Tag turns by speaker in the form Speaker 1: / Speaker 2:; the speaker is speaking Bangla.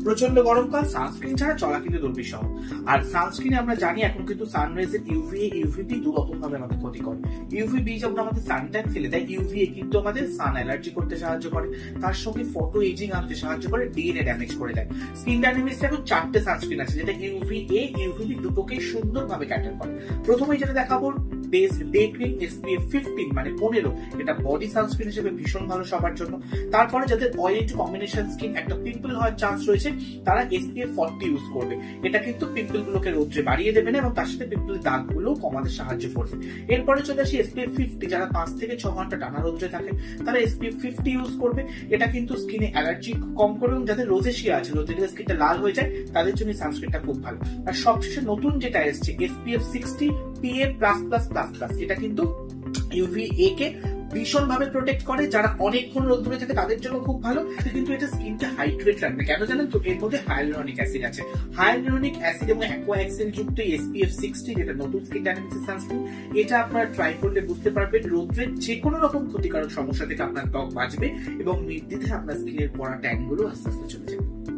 Speaker 1: প্রচন্ড গরমকাল, সানস্ক্রিন ছাড়া চলা কিন্তু দুর্বিষহ। আর সানস্ক্রিনে আমরা জানি এখন কিন্তু সানরাইজের ইউভিএ ইউভিবি দু রকম ভাবে আমাদের ক্ষতি করে। ইউভিবি যেমন আমাদের সানট্যান ফেলে দেয়, ইউভিএ কিন্তু আমাদের সান অ্যালার্জি করতে সাহায্য করে, তার সঙ্গে ফটো এজিং আনতে সাহায্য করে, ডিএনএ ড্যামেজ করে দেয়। স্কিন ডাইনামিক্স এখন 4টে সানস্ক্রিন আছে যেটা ইউভিএ ইউভিবি দুটোকে সুন্দরভাবে ক্যাটার করে। প্রথমেই যেটা দেখাবো বেস ডে ক্রিম SPF 15 মানে 15, এটা বডি সানস্ক্রিন হিসেবে ভীষণ ভালো সবার জন্য। তারপরে যাদের অয়েল টু কম্বিনেশন স্কিন, একটা পিম্পল হওয়ার চান্স রয়েছে, তারা SPF 40 ইউজ করবে। এটা কিন্তু পিম্পল গুলোকে রৌদ্রে বাড়িয়ে দেবে না এবং তার সাথে পিম্পল দাগ গুলো কমাতে সাহায্য করবে। এরপরে চলে আসি SPF 50, যারা 5 থেকে 6 ঘন্টা টানা রৌদ্রে থাকে তারা SPF 50 ইউজ করবে। এটা কিন্তু স্কিনে অ্যালার্জি কম করবে এবং যাদের রোজেশিয়া আছে, রোজের স্কিনটা লাল হয়ে যায়, তাদের জন্য সানস্ক্রিনটা খুব ভালো। আর সবশেষে নতুন যেটা এসেছে SPF 60 PA++++, এটা কিন্তু UVA কে ভীষণ ভাবে প্রোটেক্ট করে, যারা অনেকক্ষণ রোদ্দুরে থাকে তাদের জন্য খুব ভালো। কিন্তু এটা স্কিনকে হাইড্রেট রাখবে, কেন জানেন তো? এর মধ্যে হায়ালুরনিক অ্যাসিড আছে। হায়ালুরনিক অ্যাসিড এবং অ্যাকোয়া এক্সেল যুক্ত SPF 60, যেটা নতুন স্কিন ডাইনামিক্স সানস্ক্রিন, এটা আপনারা ট্রাই করলে বুঝতে পারবেন রোদ্রের যে কোনো রকম ক্ষতিকারক সমস্যা থেকে আপনার ত্বক বাঁচবে এবং নির্দ্বিধায় আপনার স্কিনের পড়া ট্যান গুলো আস্তে আস্তে চলে যাবে।